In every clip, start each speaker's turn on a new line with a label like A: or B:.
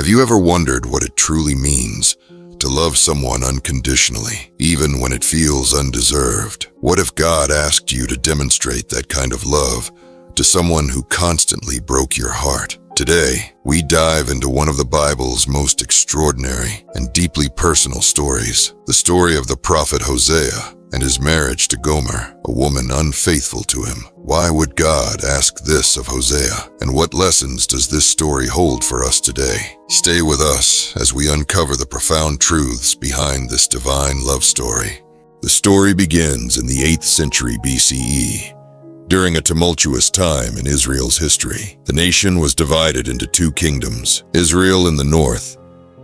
A: Have you ever wondered what it truly means to love someone unconditionally, even when it feels undeserved? What if God asked you to demonstrate that kind of love to someone who constantly broke your heart? Today, we dive into one of the Bible's most extraordinary and deeply personal stories, the story of the prophet Hosea and his marriage to Gomer, a woman unfaithful to him. Why would God ask this of Hosea? And what lessons does this story hold for us today? Stay with us as we uncover the profound truths behind this divine love story. The story begins in the 8th century BCE. During a tumultuous time in Israel's history, the nation was divided into two kingdoms, Israel in the north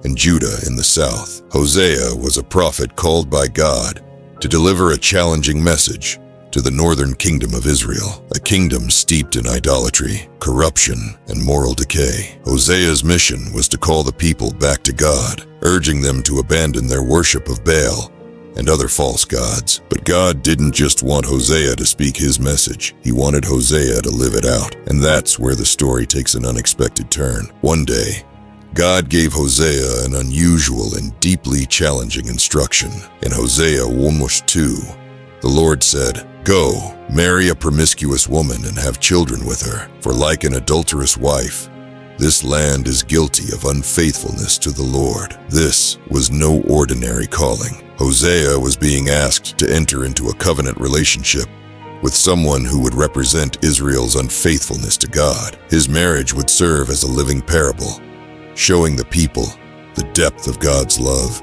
A: and Judah in the south. Hosea was a prophet called by God to deliver a challenging message to the northern kingdom of Israel, a kingdom steeped in idolatry, corruption, and moral decay. Hosea's mission was to call the people back to God, urging them to abandon their worship of Baal and other false gods. But God didn't just want Hosea to speak his message. He wanted Hosea to live it out. And that's where the story takes an unexpected turn. One day, God gave Hosea an unusual and deeply challenging instruction. In Hosea 1:2, the Lord said, "Go, marry a promiscuous woman and have children with her, for like an adulterous wife, this land is guilty of unfaithfulness to the Lord." This was no ordinary calling. Hosea was being asked to enter into a covenant relationship with someone who would represent Israel's unfaithfulness to God. His marriage would serve as a living parable, showing the people the depth of God's love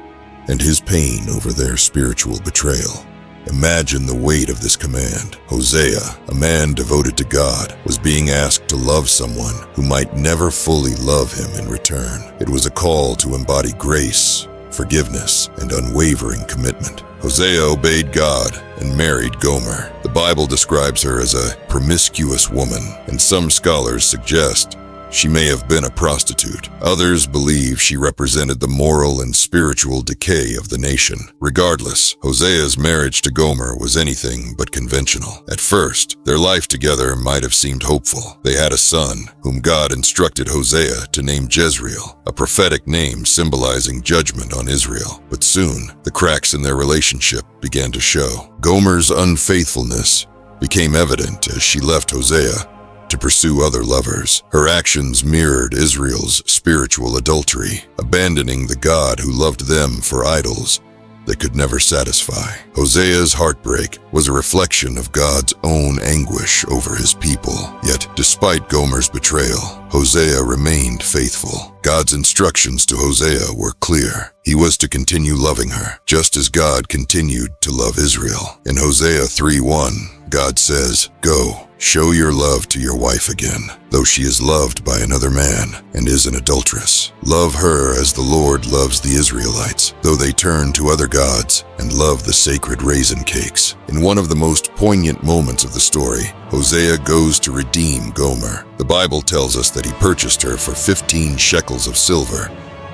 A: and his pain over their spiritual betrayal. Imagine the weight of this command. Hosea, a man devoted to God, was being asked to love someone who might never fully love him in return. It was a call to embody grace, forgiveness, and unwavering commitment. Hosea obeyed God and married Gomer. The Bible describes her as a promiscuous woman, and some scholars suggest she may have been a prostitute. Others believe she represented the moral and spiritual decay of the nation. Regardless, Hosea's marriage to Gomer was anything but conventional. At first, their life together might have seemed hopeful. They had a son, whom God instructed Hosea to name Jezreel, a prophetic name symbolizing judgment on Israel. But soon, the cracks in their relationship began to show. Gomer's unfaithfulness became evident as she left Hosea to pursue other lovers. Her actions mirrored Israel's spiritual adultery, abandoning the God who loved them for idols that could never satisfy. Hosea's heartbreak was a reflection of God's own anguish over his people. Yet, despite Gomer's betrayal, Hosea remained faithful. God's instructions to Hosea were clear. He was to continue loving her, just as God continued to love Israel. In Hosea 3:1, God says, "Go, show your love to your wife again, though she is loved by another man and is an adulteress. Love her as the Lord loves the Israelites, though they turn to other gods and love the sacred raisin cakes." In one of the most poignant moments of the story, Hosea goes to redeem Gomer. The Bible tells us that he purchased her for 15 shekels of silver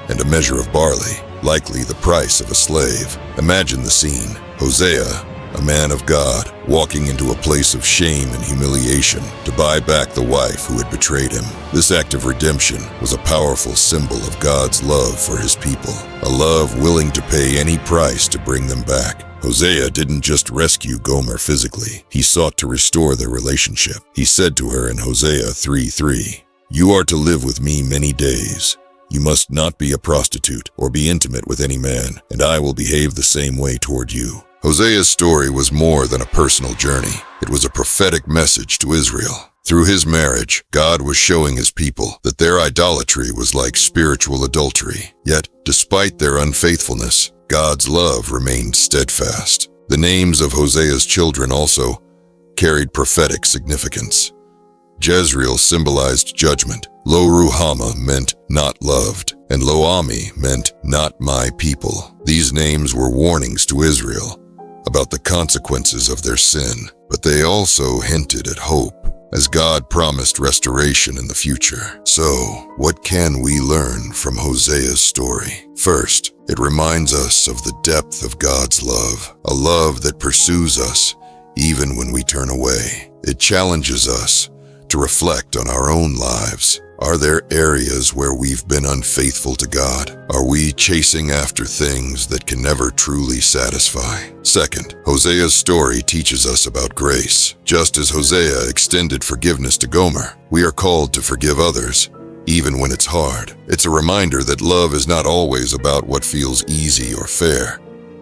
A: and a measure of barley, likely the price of a slave. Imagine the scene. Hosea, a man of God, walking into a place of shame and humiliation to buy back the wife who had betrayed him. This act of redemption was a powerful symbol of God's love for his people, a love willing to pay any price to bring them back. Hosea didn't just rescue Gomer physically, he sought to restore their relationship. He said to her in Hosea 3:3, "You are to live with me many days. You must not be a prostitute or be intimate with any man, and I will behave the same way toward you." Hosea's story was more than a personal journey. It was a prophetic message to Israel. Through his marriage, God was showing his people that their idolatry was like spiritual adultery. Yet, despite their unfaithfulness, God's love remained steadfast. The names of Hosea's children also carried prophetic significance. Jezreel symbolized judgment. Lo-Ruhamah meant not loved, and Lo-Ami meant not my people. These names were warnings to Israel about the consequences of their sin, but they also hinted at hope, as God promised restoration in the future. So, what can we learn from Hosea's story? First, it reminds us of the depth of God's love, a love that pursues us even when we turn away. It challenges us to reflect on our own lives. Are there areas where we've been unfaithful to God? Are we chasing after things that can never truly satisfy? Second, Hosea's story teaches us about grace. Just as Hosea extended forgiveness to Gomer, we are called to forgive others, even when it's hard. It's a reminder that love is not always about what feels easy or fair.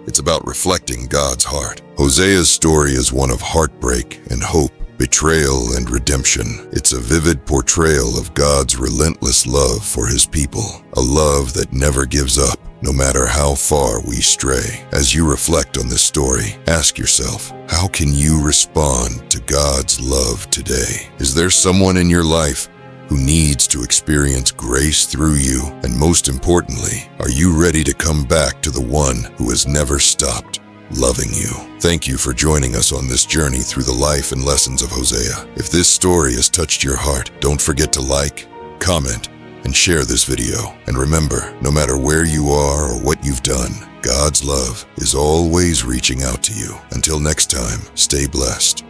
A: It's about reflecting God's heart. Hosea's story is one of heartbreak and hope, betrayal and redemption. It's a vivid portrayal of God's relentless love for his people, a love that never gives up, no matter how far we stray. As you reflect on this story, ask yourself, how can you respond to God's love today? Is there someone in your life who needs to experience grace through you? And most importantly, are you ready to come back to the one who has never stopped loving you? Thank you for joining us on this journey through the life and lessons of Hosea. If this story has touched your heart, don't forget to like, comment, and share this video. And remember, no matter where you are or what you've done, God's love is always reaching out to you. Until next time, stay blessed.